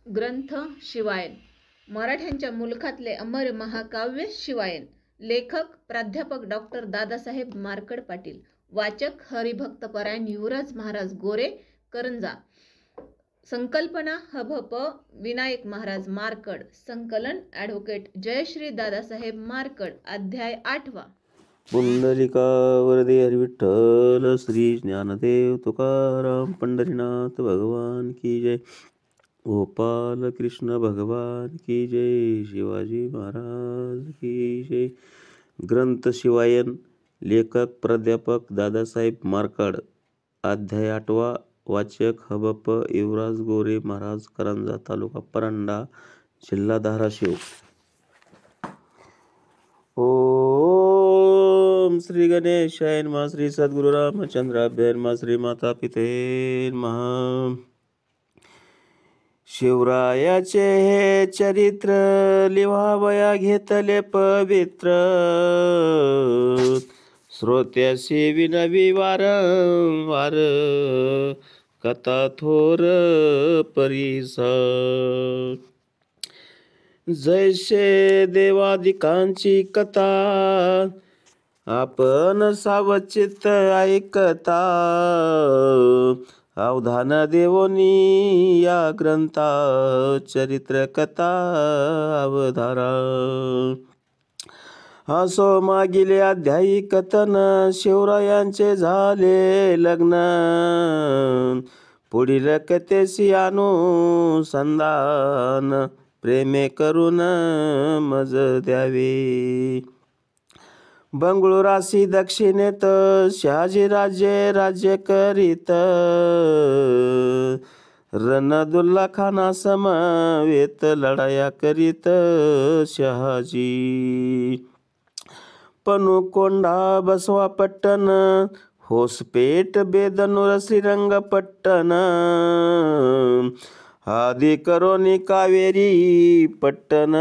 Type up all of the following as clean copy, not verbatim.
ग्रंथ शिवायन. मराठ्यांच्या मुलखातले अमर महाकाव्य शिवायन. लेखक प्राध्यापक डॉक्टर दादासाहेब मार्कड पाटील. वाचक हरिभक्तपरायण युवराज महाराज गोरे करंजा. संकल्पना हभप विनायक महाराज मार्कड. संकलन ॲडव्होकेट जयश्री दादासाहेब मार्कड. अध्याय 8वा. पुंडलिका वरदे हरिविठ्ठल श्री ज्ञानदेव तुकाराम पंढरीनाथ भगवान की जय. गोपाल कृष्ण भगवान की जय. शिवाजी महाराज की जय. ग्रंथ शिवायन. लेखक प्राध्यापक दादासाहेब मार्कड. अध्याय 8वा. वाचक हबप युवराज गोरे महाराज करंजा. तालुका परांडा, जिल्हा धाराशिव. ओम श्री गणेशाय नमः. श्री सद्गुरु रामचंद्राभ्याय नमः. श्री माता पिते नमः. शिवरायाचे हे चरित्र लिव्हावया घेतले पवित्र. श्रोत्यासी विनवी वारंवार कथा थोर परिस. जैसे देवादिकांची कथा आपण सावचित ऐकता. अवधान देवोनी या ग्रंथा चरित्र कथा अवधारा. असो मागिले अध्यायी कथन शिवरायांचे झाले लग्न. पुढील कथेसी अनुसंधान प्रेमे करून मज द्यावे. बंगळुरासी दक्षिणेत शहाजीराजे राज्य करीत. रणदुल्ला खाना समवेत लढाया करीत शहाजी. पनुकोंडा बसवा पट्टण होसपेट बेदनूर श्रीरंगपट्टण. आदि करोनी कावेरी पट्टण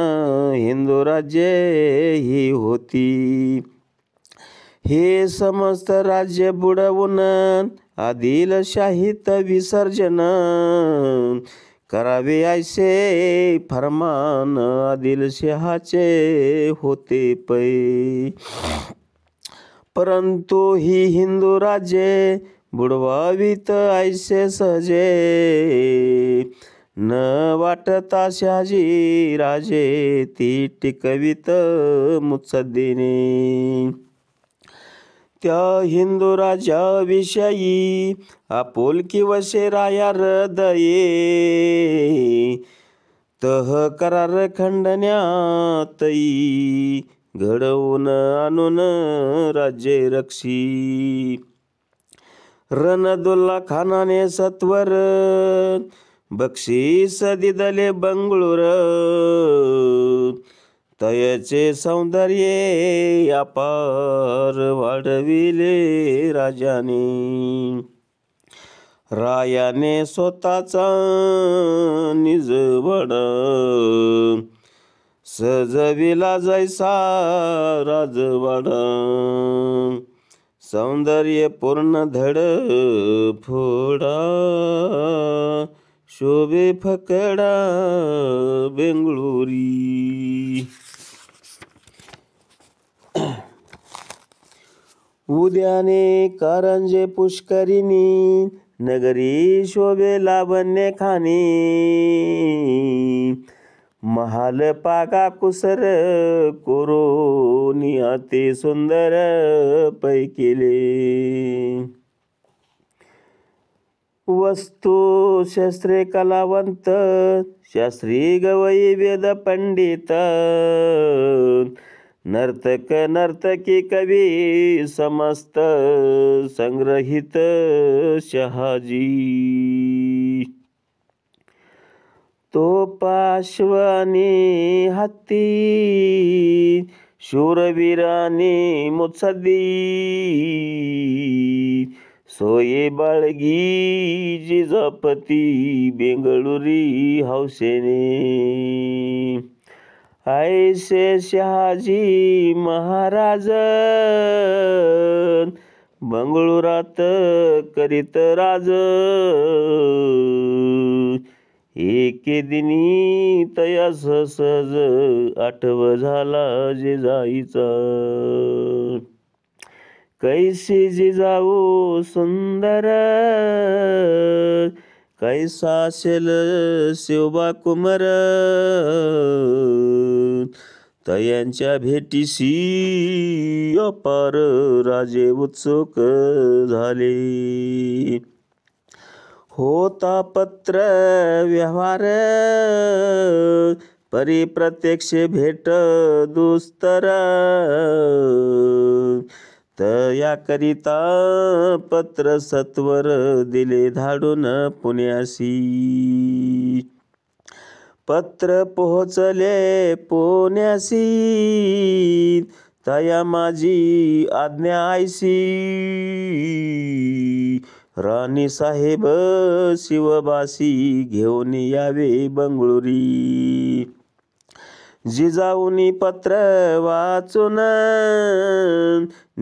हिंदू राज्ये ही होती. हे समस्त राज्य बुडवून आदिलशाहीत विसर्जन करावे ऐसे फरमान आदिलशहाचे होते पै. परंतु ही हिंदू राज्ये बुडवावीत ऐसे सहजे न वाटता शहाजी राजे ती टिकवित मुत्सद्दीने. त्या हिंदू राजाविषयी आपुलकी वशे राया हृदये. तह करार खंडण्यातही घडवून आणून राज्य रक्षी. रणदुल्ला खानाने सत्वर बक्षीस दिदले बंगळूर. तयाचे सौंदर्य अपार वाढविले राजाने. रायाने स्वतःचा निजवाडा सजविला जैसा राजवाडा. सौंदर्य पूर्ण धड फोडा शोभे फकडा बेंगळुरी. उद्याने कारंजे पुष्करिणी नगरी शोभे लावण्य खाणी. महाल पागा कुसर कोरोनी अति सुंदर पैकिले. वस्तू शस्त्रे कलावंत शास्त्री गवई वेद पंडित. नर्तक नर्तकी कवी समस्त संग्रहित शहाजी. तो पाश्वानी हत्ती शूरवीरानी मुत्सद्दी. सोये बाळगी जिजापती बेंगळुरी हौसेने. ऐसे शहाजी महाराज बंगळुरात करीत राज. एके दिनी तया सहज आठव झाला जिजाईचा. कैसे जिजाऊ सुंदर, कैसा असेल शिवबा कुमार. तयांच्या भेटीसी अपार राजे उत्सुक झाले. होता पत्र व्यवहार, परी प्रत्यक्ष भेट दुस्तर. तयाकरिता पत्र सत्वर दिले धाडून पुण्यासी. पत्र पोहोचले पुण्यासी, तया माझी आज्ञा ऐसी. राणी साहेब शिवबासी घेऊन यावे बंगळुरी. जिजाऊनी पत्र वाचून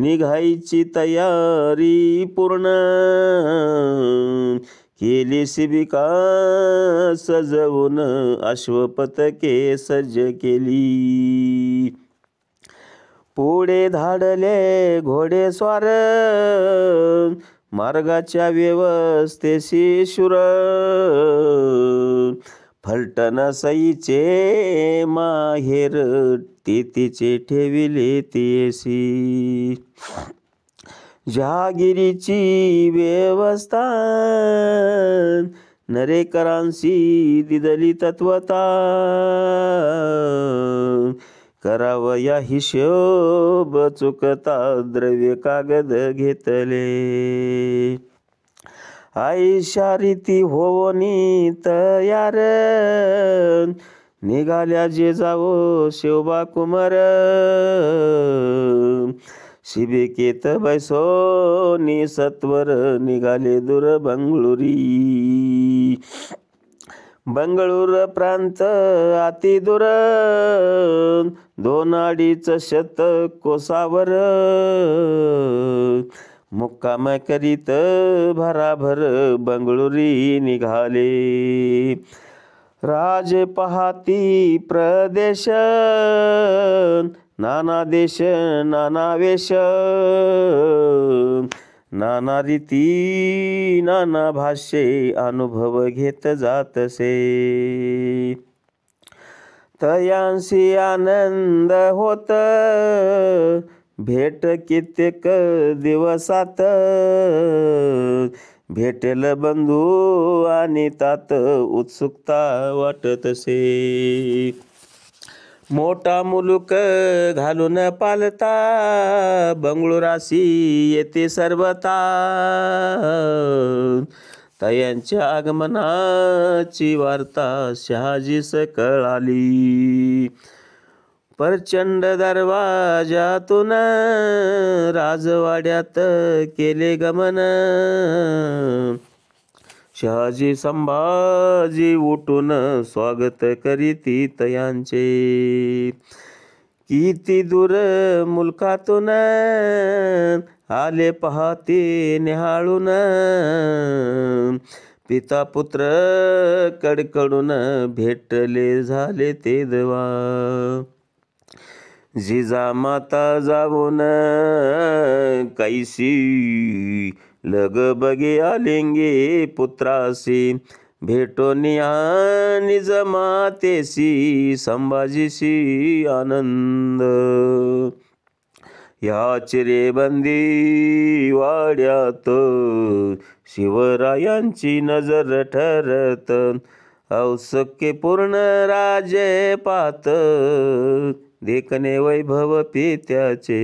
निघायची तयारी पूर्ण. केली शिबिका सजवून अश्वपथके सज्ज केली. पुढे धाडले घोडेस्वार, मार्गाच्या व्यवस्थेशी शूर. फलटण सईचे माहेर, तिचे ठेविले तेसी. जहागिरीची व्यवस्था नरेकरांशी दिदली तत्वता. करावया हिशोब चुकता द्रव्य कागद घेतले. आईशा रीती होवनी तयार, निघाल्या जिजाऊ शिवबा कुमार. शिबिकेत बैसोनी सत्वर निघाले दूर बंगळुरी. बंगळूर प्रांत अति दूर, 2-2.5 शत कोसावर. मुक्काम करीत भराभर बंगळुरी निघाले. राज पहाती प्रदेश, नाना देश नाना वेश. नाना रीती नाना भाषे अनुभव घेत जातसे. तयांशी आनंद होत भेट कित्येक दिवसात. भेटेल बंधू आणि तात उत्सुकता वाटतसे. मोठा मुलूक घालून पालता, बंगळुरासी येते सर्वता. तयांच्या आगमनाची वार्ता शहाजीस कळाली. प्रचंड दरवाजातून राजवाड्यात केले गमन. शहाजी संभाजी उठून स्वागत करीती तयांचे. किती दूर मुलखातून आले पहाते निहाळून. पिता पुत्र कडकडून भेटले झाले ते देवा. जिजामाता जाऊन कैसी लग बगे आलेंगे पुत्रासी. भेटोनिया निज मातेसी संभाजीशी आनंद. या चिरेबंदी वाड्यात शिवरायांची नजर ठरत. औसक्य पूर्ण राजे पात, देखणे वैभव पित्याचे.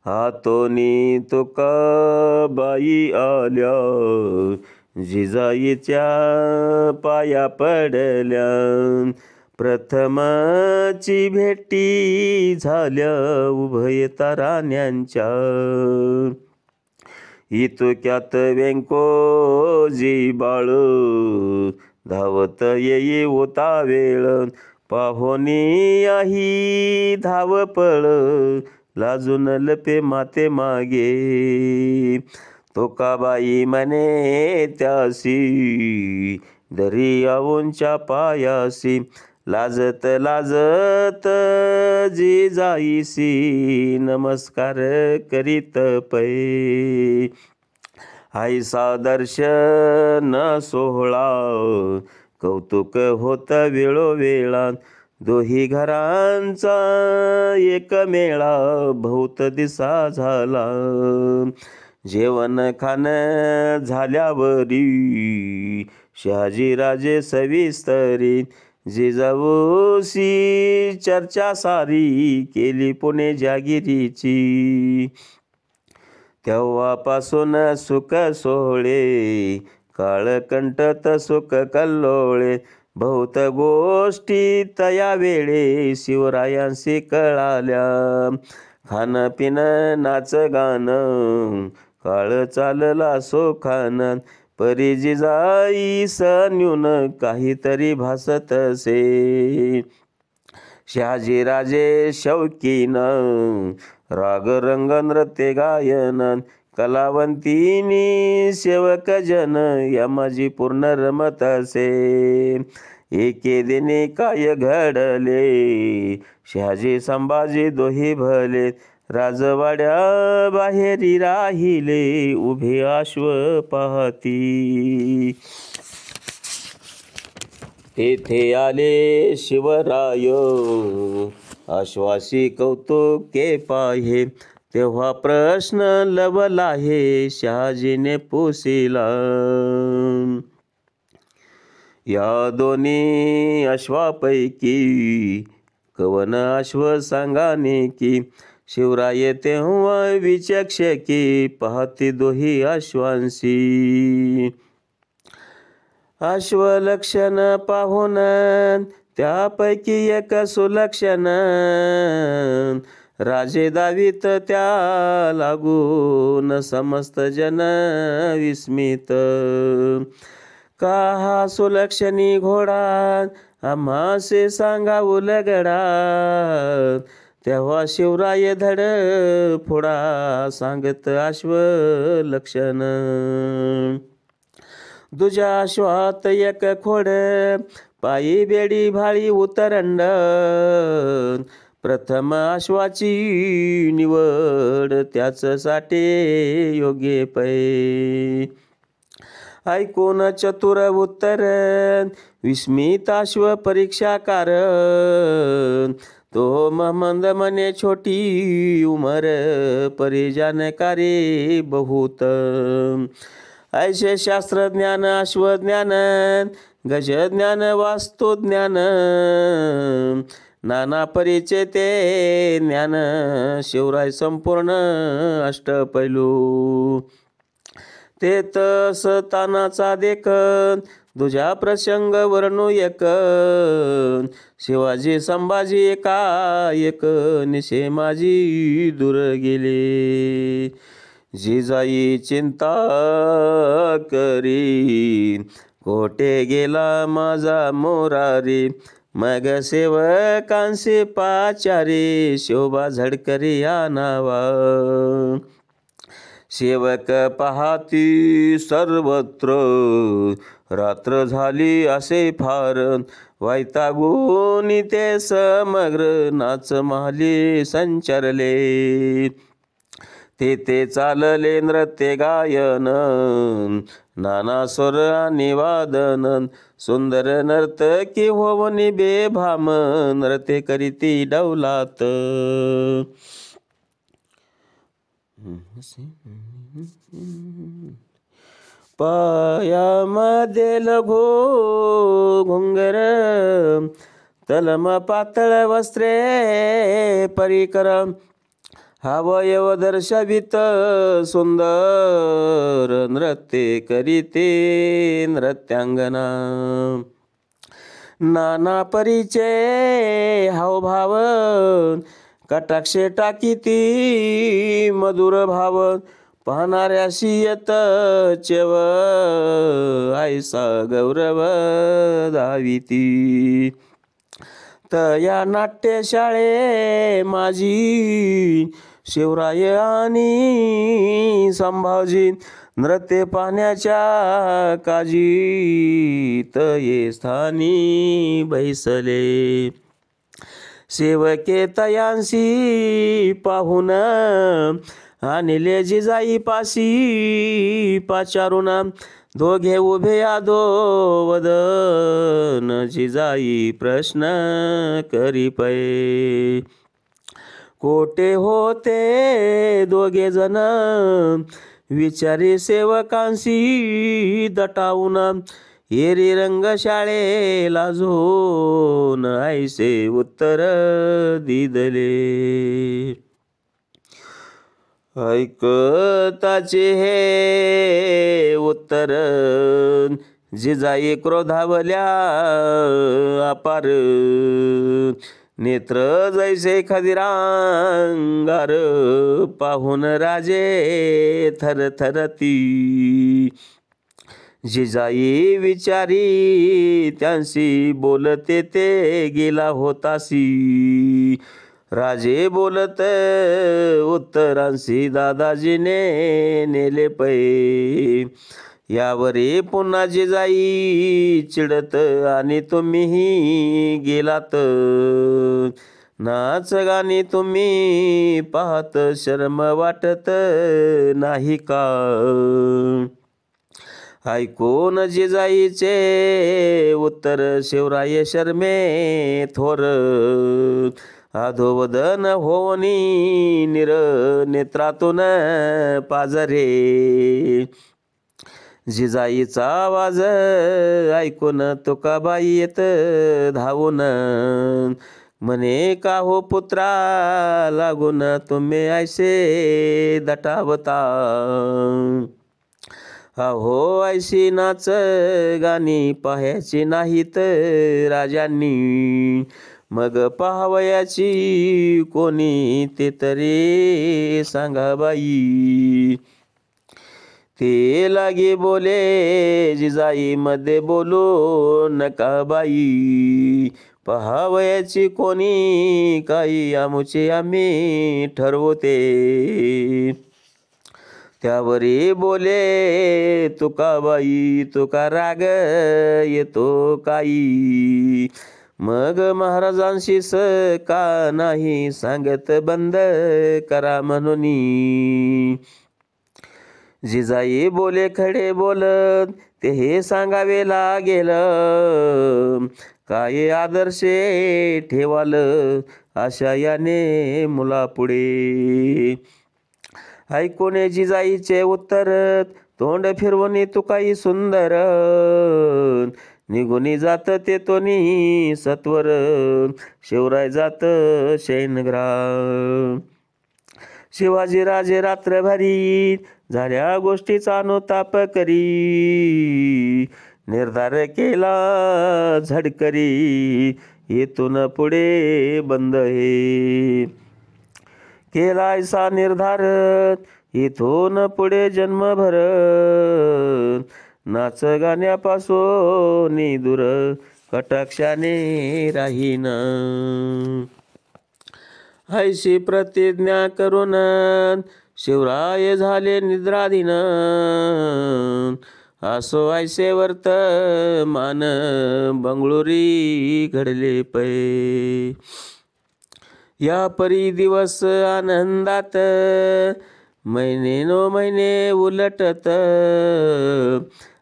हातोनी तुकाबाई आल्या, जिजाईच्या पाया पडल्या. प्रथमची भेटी झाल्या उभय ताराण्यांच्या. इतक्यात व्यंकोजी बाळ धावत येई होता वेळ. पाहोनी आई धावपळ, लाजून लपे माते मागे. तुकाबाई म्हणे त्यासी, दर्याऊंच्या पायासी. लाजत लाजत जिजाईसी, नमस्कार करीत पै. आईसा दर्शन सोहळा, कौतुक होत वेळोवेळा. दोही घरांचा एक मेळा, बहुत दिसा झाला. जेवण खाण झाल्यावरी, शहाजीराजे सविस्तरी. जिजाऊसी चर्चा सारी, केली पुणे जागिरीची. तेव्हापासून सुख सोहळे, काळकंठत सुख कल्लोळे. बहुत गोष्टी तया वेळे, शिवरायांशी कळाल्या. खाणं पिणं नाच गाणं, काळ चालला सोखान. परी जिजाई सन्यून, काहीतरी भासतसे. शहाजीराजे शौकीन, राग रंग नृत्य गायन. कलावंतीनी सेवक जन, यमाजी पूर्ण रमत असे. एके दिनी काय घडले, शहाजी संभाजी दोही भले. राजवाड्या बाहेरी राहिले, उभे अश्व पाहती. तेथे आले शिवराय, अश्वासी कौतुके पाहे. तेव्हा प्रश्न लवला हे, शहाजीने पुसिला. या दोन्ही अश्वापैकी, कवन अश्व सांगाने की. शिवराय तेव्हा विचक्षकी, पाहती दोही अश्वांशी. अश्वलक्षण पाहून त्यापैकी एक सुलक्षण, राजे दावीत त्या लागून. समस्त जन विस्मित, का हा सुलक्षणी घोडा, आम्हासे सांगावू लगडा. तेव्हा शिवराय धड फोडा, सांगत अश्वलक्षण. दुजा अश्वात एक खोड, पायी बेडी भाळी उतरंड. प्रथम अश्वाची निवड, त्याच साठे योग्य पै. ऐकून चतुर उत्तर, विस्मित अश्व परीक्षाकार. तो मंद मने छोटी उमर, परी जानकारी बहुत. ऐसे शास्त्रज्ञान अश्वज्ञान, गजज्ञान वास्तुज्ञान. नाना परीचे ते ज्ञान, शिवराय संपूर्ण अष्टपैलू. ते तस तानाचा देख, दुजा प्रसंग वर्णू एक. शिवाजी संभाजी एकाएक, निशे माझी दूर गेले. जिजाई चिंता करी, कोठे गेला माझा मोरारी. मग सेवकांशी पाचारी, शोभा झडकरी या नावा. सेवक पाहाती सर्वत्र, रात्र झाली असे फार. वैतागून ते समग्र, नाच महाली संचरले. ते चालले नृत्य गायन, नाना स्वर आणि वादन. सुंदर नर्तकी होवनी बेभाम, नृत्य करीती डौलात. पायामध्ये लघु घुंगर, तलम पातळ वस्त्रे परिकर. अवयव दर्शवित सुंदर, नृत्य करीते नृत्यांगना. नाना परीचे हावभाव, कटाक्षे टाकीती मधुर भाव. पाहणाऱ्याशी येत चेव, ऐसा गौरव दाविती. तया नाट्यशाळे माझी, शिवराय आणि संभाजी. नृत्य पाहण्याच्या काजीत ये स्थानी बैसले. सेवके तयांसी पाहून आणले जिजाई पासी पाचारून. दोघे उभे आदो वदन जिजाई प्रश्न करी पै. कोठे होते दोघे जण विचारी सेवकांशी दटावून. एरी रंगशाळेला झोन ऐसे उत्तर दिदले. ऐकताचे हे उत्तर जिजाई क्रोधावल्या अपार. नेत्र जैसे खदिरांगार पाहून राजे थरथरती. जिजाई विचारी त्यांशी बोलते ते गेला होतासी. राजे बोलत उत्तरांशी दादाजीने नेले पै. यावरी पुन्हा जिजाई चिडत आणि तुम्हीही गेलात. नाच गाणी तुम्ही पाहत शरम वाटत नाही का. ऐकून जिजाईचे उत्तर शिवराय शर्मे थोर. अधोवदन होनी निर नेत्रातून पाजरे. जिजाईचा आवाज ऐकून तुकाबाई येत धावून. म्हणे का हो पुत्रा लागून तुम्ही ऐसे दटावता. अहो ऐशी नाच गाणी पाहायची नाहीत राजांनी. मग पाहावयाची कोणी ते तरी सांगा बाई. ते लागे बोले जिजाई मध्ये बोलू नका बाई. पहावयाची कोणी काही आमुचे आम्ही ठरवते. त्यावरी बोले तुकाबाई तुका राग येतो काही. मग महाराजांशी का नाही सांगत बंद करा म्हणून. जिजाई बोले खडे बोलत ते हे सांगावे लागेल. काय आदर्शे ठेवाल अशा याने मुलापुढे. ऐकून जिजाईचे उत्तर तोंड फिरवणी तुकाई सुंदर. निघून जात ते तोनी सत्वर. शिवराय जात शयनग्राम. शिवाजी राजे रात्रभरी झाल्या गोष्टीचा अनुताप करी. निर्धार केला झडकरी येथून पुढे बंद हे. केला ऐसा निर्धार इथून पुढे जन्मभर. नाच गाण्यापासून दूर कटाक्षाने राहीन. ऐशी प्रतिज्ञा करून शिवराय झाले निद्राधीन. असो ऐसे वर्तमान बंगळुरी घडले पै. या परी दिवस आनंदात महिने महिने उलटत.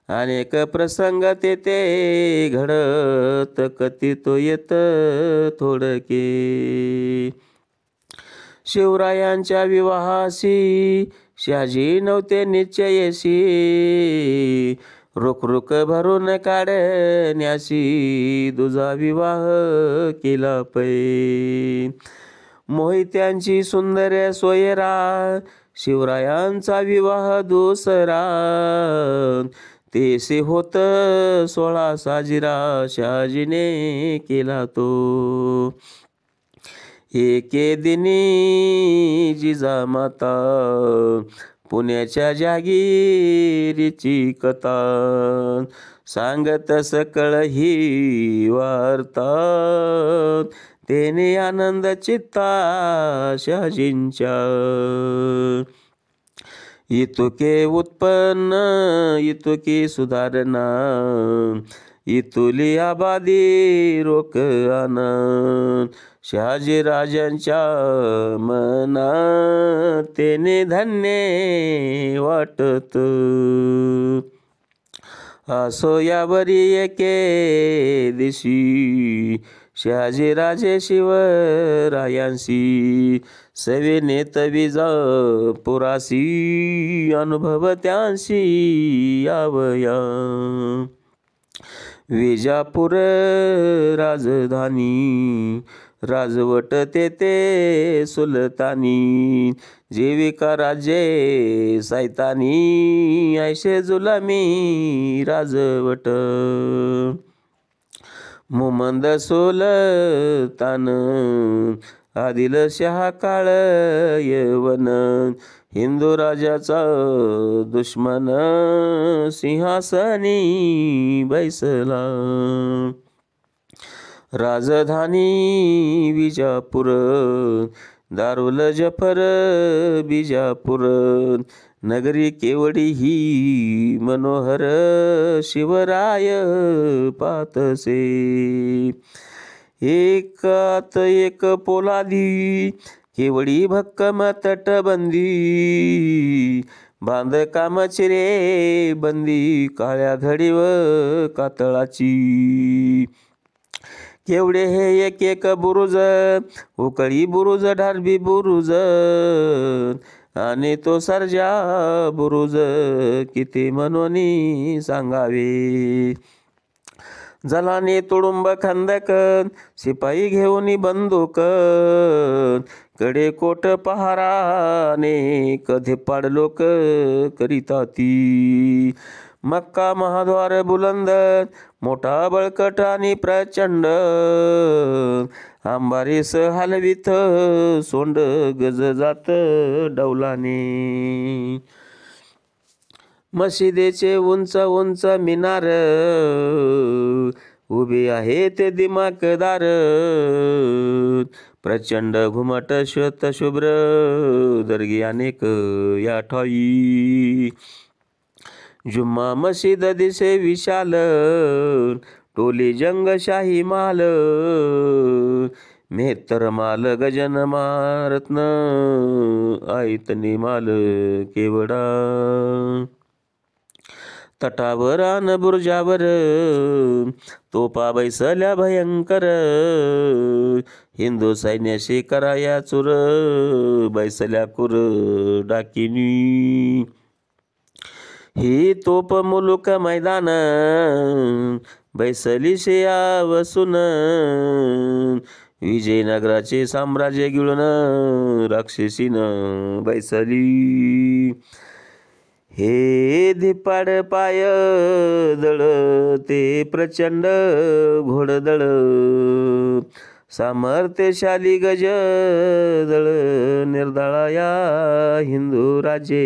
अनेक प्रसंग तेथे घडत कथितो येत थोडके. शिवरायांच्या विवाहाशी शहाजी नव्हते निश्चयेशी. रुक भरून काढण्याशी दुजा विवाह केला पै. मोहित्यांची सुंदर सोयरा शिवरायांचा विवाह दुसरा. तेसे होत 16 साजिरा शहाजीने केला तो. एके दिनी जिजामाता पुण्याच्या जागीरीची कथा. सांगत सकळ ही वार्ता. तेने आनंद चित्ता शहाजींच्या. इतुके उत्पन्न इतुकी सुधारणा इतुली आबादी रोक आनंद शहाजी राजांच्या मना तेने धन्य वाटत असो यावरी एके दिशी शहाजी राजे शिवरायांशी सवेनेत विजापुरासी अनुभव त्यांशी यावया विजापूर राजधानी राजवट तेथे सुलतानी जीविका राज्ये सैतानी ऐशे जुलमी राजवट मुमंद सुलतान आदिलशहा काळ यवन हिंदू राजाचा दुश्मन सिंहासनी बैसला राजधानी विजापूर दारुल जफर बिजापूर नगरी केवडी ही मनोहर शिवराय पातसे एकात एक पोलादी केवडी भक्कम तटबंदी बांधकामाची रे बंदी काळ्या घडीव कातळाची केवढे हे एक एक बुरुज उकळी बुरुज ढारबी बुरुज आणि तो सर्जा बुरुज किती मनोनी सांगावे जलाने तुडुंब खंदक शिपाई घेऊन बंदूक कडे कोट पहाराने कधी पाड लोक करीता ती मक्का महाद्वार बुलंद मोठा बळकट आणि प्रचंड आंबारीस हलवीत सोंड गज जात डौलाने मशिदीचे उंच उंच मिनार उभे आहे ते दिमाकदार प्रचंड घुमट श्वेत शुभ्र दर्गी अनेक या ठाई जुम्मा मशीद दिसे विशाल टोली जंगशाही माल मेहतर माल गजन मारत्न आयतनी माल केवडा तटावर आन बुर्जावर तोपा बैसल्या भयंकर हिंदू सैन्याशी कराया चुर बैसल्या कुर डाकिनी ही तोप मुलुक मैदान बैसली शेया वसून विजयनगराचे साम्राज्य गिळून राक्षसीन बैसली हे धिपाड पाय दळ ते प्रचंड घोडदळ सामर्थ्यशाली गज दळ निर्दळा या हिंदू राजे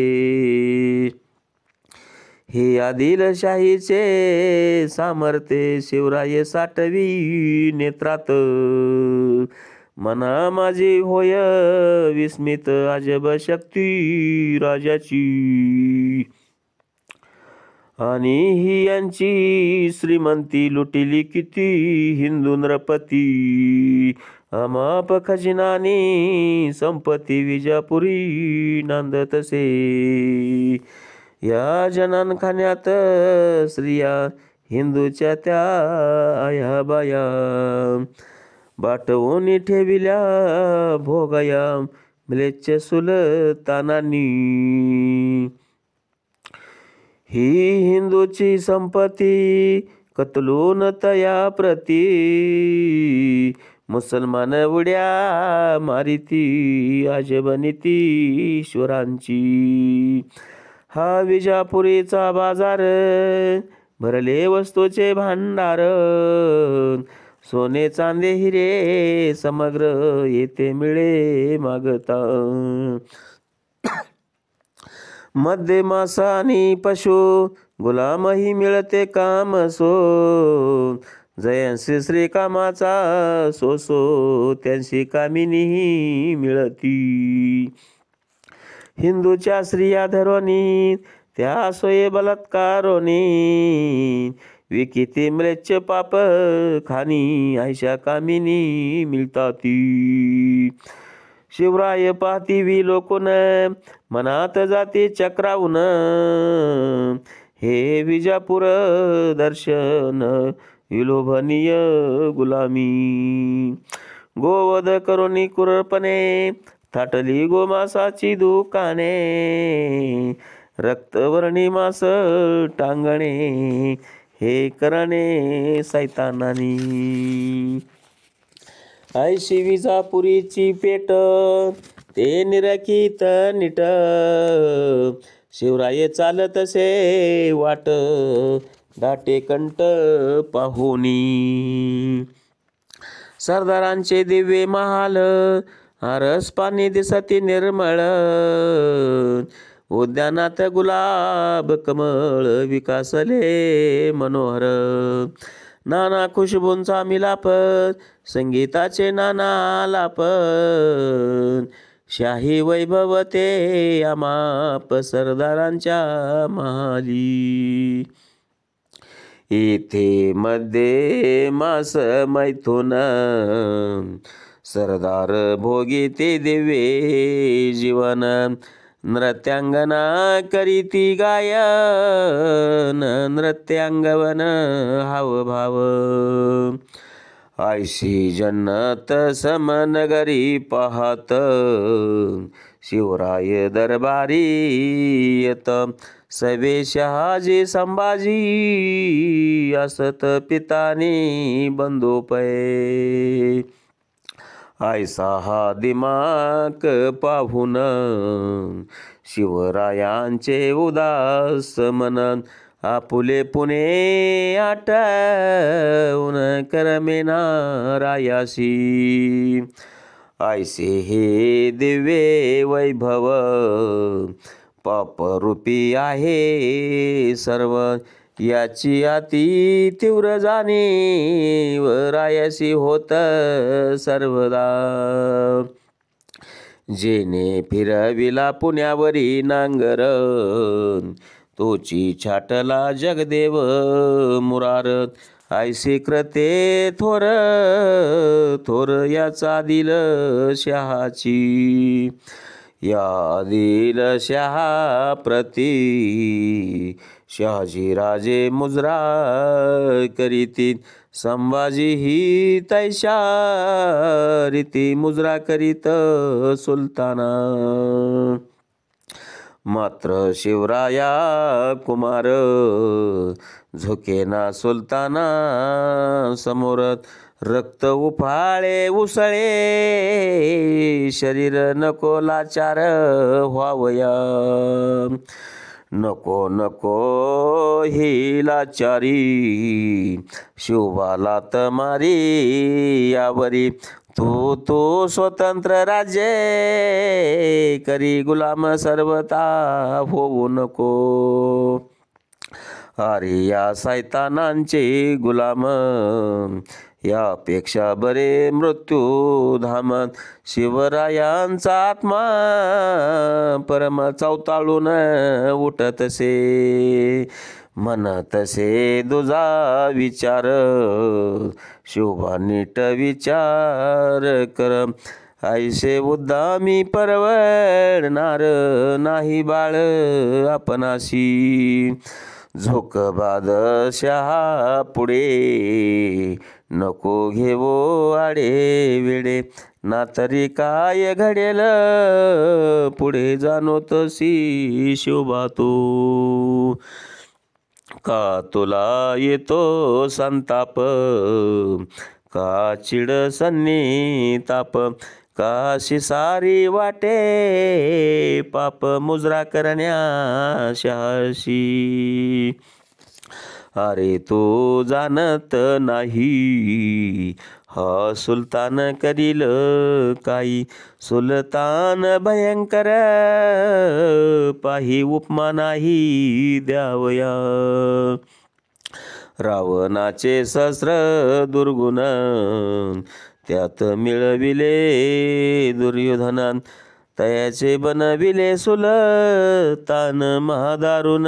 हे आदिलशाहीचे सामर्थ्य शिवराय साठवी नेत्रात मना माझी होय विस्मित अजब शक्ती राजाची आणि ही यांची श्रीमंती लुटिली किती हिंदू नरपती अमाप खजिनानी संपत्ती विजापुरी नांदतसे या जनानखान्यात स्त्रिया हिंदूच्या त्या आया बाया बाटवून ठेविल्या भोगया म्लेच्छ सुलतानांनी ही हिंदूची संपत्ती कतलून तया प्रती मुसलमान उड्या मारिती अजबनीती ईश्वरांची हा विजापुरीचा बाजार भरले वस्तूचे भांडार सोने चांदे हिरे समग्र येथे मिळे मागता मध्ये मासा आणि पशु गुलामही मिळते काम सो जयांशी श्री कामाचा सो त्यांशी कामिनीही मिळती हिंदूच्या स्त्रिया धरोनी त्या सोये बलात्कारोनी विकिती म्लेच्छ पाप खानी आयशा कामिनी मिळताती. शिवराय पाहती विलोकून मनात जाती चक्रावून हे विजापूर दर्शन विलोभनीय गुलामी. गोवध करुणी कुरपणे थाटली गोमासाची दुकाने रक्तवर्णी मास टांगणे हे करणे सैतानानी. ऐशी विजापुरीची पेट ते निरखित नीट शिवराय चालतसे वाट दाटे कंठ पाहुनी. सरदारांचे दिव्य महाल आरस पाणी दिसती निर्मळ उद्यानात गुलाब कमळ विकासले मनोहर. नाना खुशबूंचा मिलाप संगीताचे नाना आलाप शाही वैभव ते अमाप सरदारांच्या महाली. इथे मध्ये मास मैथुन सरदार भोगी ते दिव्ये जीवन नृत्यांगना करीती गायन नृत्यांगवन हावभाव. आयशी जन्नत समनगरी पाहत शिवराय दरबारी येत सवे शहाजी संभाजी असत पितानी बंदोपय. ऐसा हा दिमाक पाहून शिवरायांचे उदास मन आपुले पुणे आठवून करमेना रायासी. ऐसे हे दिव्य वैभव पापरूपी आहे सर्व याची अति तीव्र जाणीव रायासी होत सर्वदा. जेने फिरविला पुण्यावरी नांगर तोची छाटला जगदेव मुरार. ऐसे कृते थोर थोर याचा दिल शहाची. या दिल शहा प्रती शहाजी राजे मुजरा करीती संभाजी ही तैशा रीती मुजरा करीत सुलताना. मात्र शिवराया कुमार झुकेना सुलताना समोर. रक्त उफाळे उसळे शरीर नको लाचार व्हावया. नको नको ही लाचारी शिवबाला तमारी यावरी. तू तू स्वतंत्र राज्ये करी गुलाम सर्वता होऊ नको. अरे या सैतानांचे गुलाम यापेक्षा बरे मृत्यू धाम. शिवरायांचा आत्मा परम चवताळून उठतसे म्हणतसे दुजा विचार. शिवबा नीट विचार कर ऐसे उद्दामी परवडणार नाही बाळ आपणाशी. झोक बादशहा पुढे नको घेवो आडे वेडे. ना तरी काय घडेल पुढे जाणो तशी शिवबा तू. का तुला येतो संताप का चिड संताप काशी सारी वाटे पाप मुजरा करण्या शहाशी. अरे तू जाणत नाही हा सुलतान करील काही. सुलतान भयंकर पाही उपमा नाही द्यावया. रावणाचे सहस्र दुर्गुण त्यात मिळविले दुर्योधनान. तयाचे बनविले सुलतान महादारुण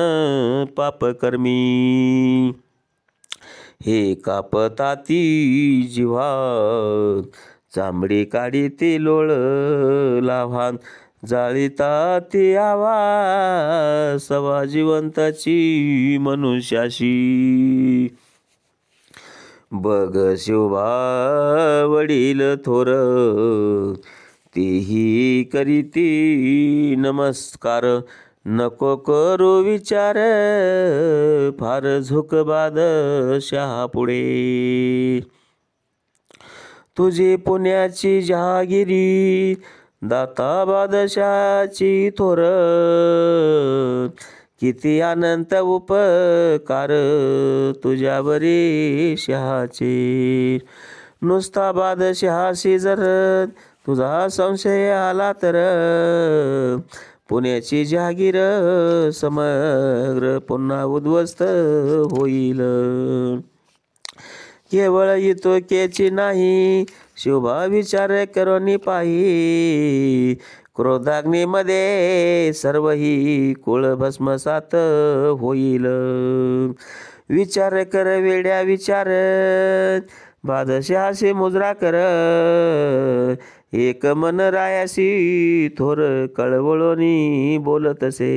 पापकर्मी. हे कापताती जिव्हा चांबडी काढी ती लोळ लाव्हान. जाळीता ती आवा सवा जिवंताची मनुष्याशी. बघ शिवबा वडील थोर तीही करीती नमस्कार. नको करू विचार फार झुकबाद शहा पुढे. तुझी पुण्याची जहागिरी दाता बादशाची थोर. किती अनंत उपकार तुझ्यावरी शहाचे. नुसता बादशहाशी जर तुझा संशय आला तर पुण्याची जहागीर समग्र पुन्हा उद्ध्वस्त होईल. केवळ इतकेची नाही शिवबा विचार करोनी पाही. क्रोधाग्नीमध्ये सर्वही कुळ भस्मसात होईल. विचार कर वेड्या विचार बादशहाशी मुजरा कर. एक मन रायाशी थोर कळवळोनी बोलतसे.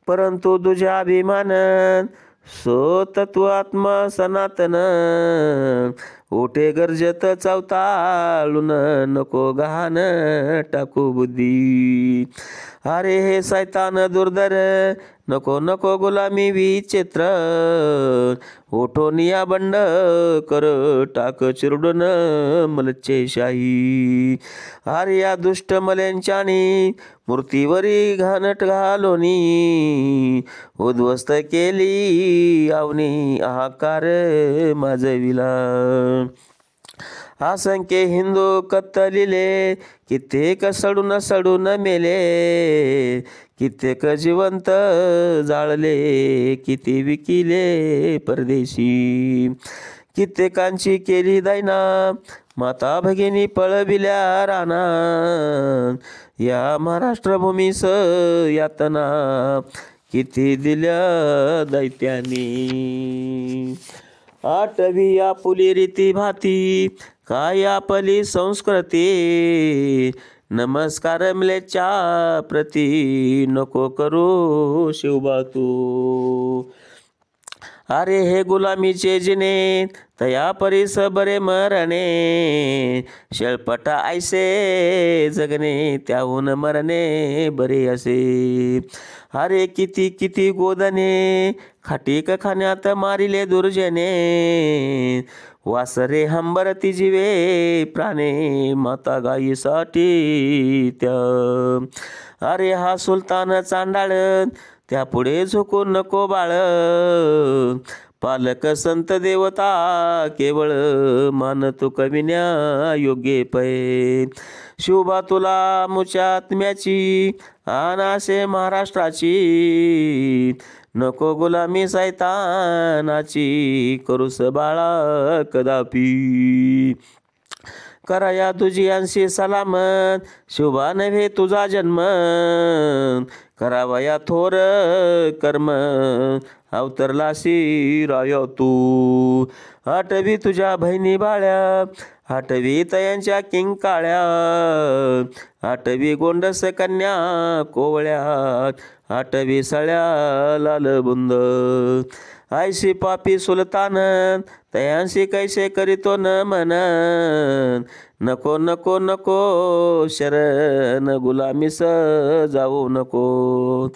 परंतु तुझ्या अभिमान सो तत्व आत्मा सनातन. ओठे गरजत चवताळून नको गहाण टाकू बुद्धी. अरे हे सैतान दुर्धर नको नको गुलामी विचित्र. ओठोनिया बंड कर टाक चिरडून मलच्चेशाही. अरे या दुष्ट मल्यांच्यानी मूर्तीवरी घाणट घालोनी. उद्ध्वस्त केली आवनी आकार माजविला. असंख्य हिंदू कत्तलिले कित्येक सडून सडून मेले. कित्येक जिवंत जाळले किती विकिले परदेशी. कित्येकांची केली दैना माता भगिनी पळविल्या राना. या महाराष्ट्र भूमीस यातना किती दिल्या दैत्यांनी. आठवी आपुली रीती भाती काय आपली संस्कृती. नमस्कार मलेच्या प्रती नको करू शिवबा तू. अरे हे गुलामीचे जिने तया परीस बरे मरणे. शेळपटा ऐसे जगणे त्याहून मरणे बरे असे. अरे किती किती गोदने खाटीक खाण्यात मारिले दुर्जने. वासरे हंबरती जीवे प्राणे माता गायीसाठी त्या. अरे हा सुलतान चांडाळ त्या पुढे झुकून नको बाळ. पालक संत देवता केवळ मान तू कविन्या योग्य पै. शिवबा तुला मुच्या आत्म्याची अनासे महाराष्ट्राची. नको गुलामी सैतानाची करूस बाळा कदापि. कराया तुझी अंशी सलामत शिवबा नव्हे तुझा जन्म. करावया थोर कर्म अवतरलासी राय तू. आठवी तुझ्या बहिणी बाळ्या आठवी तयांच्या किंकाळ्या. आठवी गोंडस कन्या कोवळ्या आठवी सळ्या लालबुंद. आयशी पापी सुलतान तयांशी कैसे करीतो न मन. नको नको नको शरण गुलामीस जाऊ नको.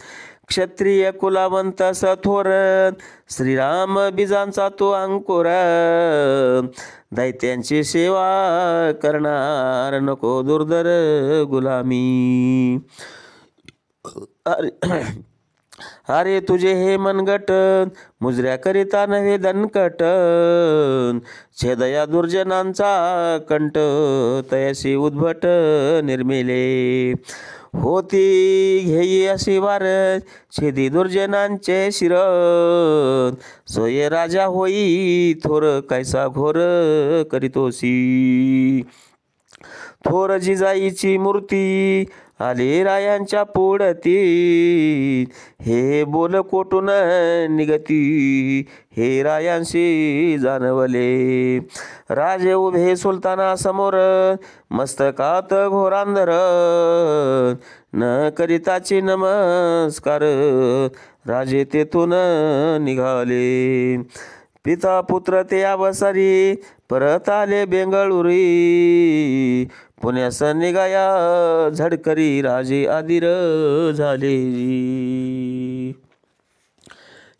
क्षत्रिय कुलावंत सथोर श्रीराम बीजांचा तो अंकुर. दैत्यांची सेवा करणार नको दुर्धर गुलामी. अरे तुझे हे मनगट मुजऱ्या करिता नव्हे दणकट. छेदया दुर्जनांचा कंठ तयाशी उद्भट निर्मिले. होती घेई अशी वार छेदी दुर्जनांचे शिर. सोये राजा होई थोर कैसा घोर करीतोसी. थोर जिजाईची मूर्ती आली रायांच्या पोडती, हे बोल कोटून निगती हे रायांशी जाणवले. राजे उभे सुलताना समोर मस्तकात घोरांधर, न करिताची नमस्कार राजे तेथून निघाले. पिता पुत्र ते अवसरी परत आले बेंगळुरी, पुण्यास निघाया झडकरी राजे आदिर झाले.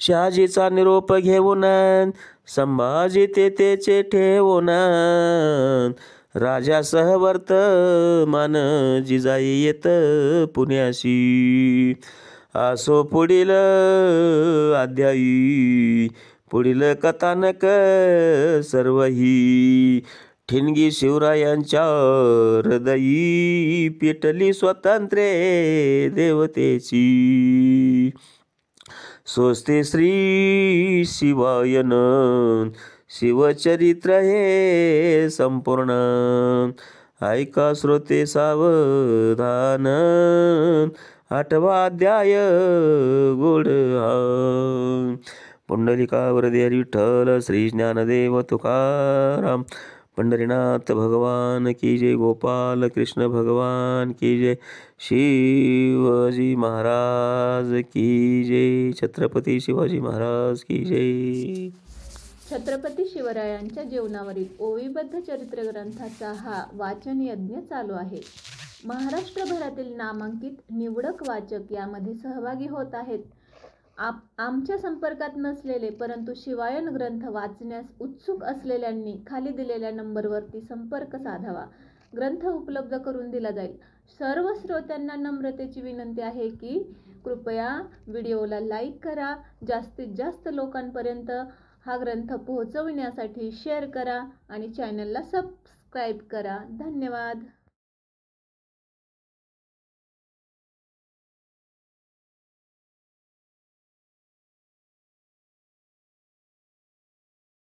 शहाजीचा निरोप घेऊन संभाजी तेचे ठेवून, राजासह वर्तमान जिजाई येत पुण्याशी. असो पुढील अध्यायी पुढील कथानक सर्वही, ठिणगी शिवरायांच्या हृदयी पेटली स्वातंत्र्य देवतेची. स्वस्ते श्री शिवायन शिवचरित्र हे संपूर्ण, ऐका श्रोते सावधान 8वा अध्याय गोड हा. पुंडलिकावरती हरी विठ्ठल श्री ज्ञानदेव तुकाराम, पंढरीनाथ भगवान की जय, गोपाल कृष्ण भगवान की जय, शिवाजी महाराज की जय, छत्रपती शिवाजी महाराज की जय. छत्रपती शिवरायांच्या जीवनावरील ओवीबद्ध चरित्र ग्रंथाचा हा वाचन यज्ञ चालू आहे. महाराष्ट्रभरातील नामांकित निवडक वाचक यामध्ये सहभागी होत आहेत. आमच्या संपर्कात नसलेले परंतु शिवायन ग्रंथ वाचण्यास उत्सुक असलेल्यांनी खाली दिलेल्या नंबरवरती संपर्क साधावा. ग्रंथ उपलब्ध करून दिला जाईल. सर्व श्रोत्यांना नम्रतेची विनंती आहे की कृपया व्हिडिओला लाईक करा, जास्तीत जास्त लोकांपर्यंत हा ग्रंथ पोहोचविण्यासाठी शेअर करा आणि चॅनलला सबस्क्राईब करा. धन्यवाद.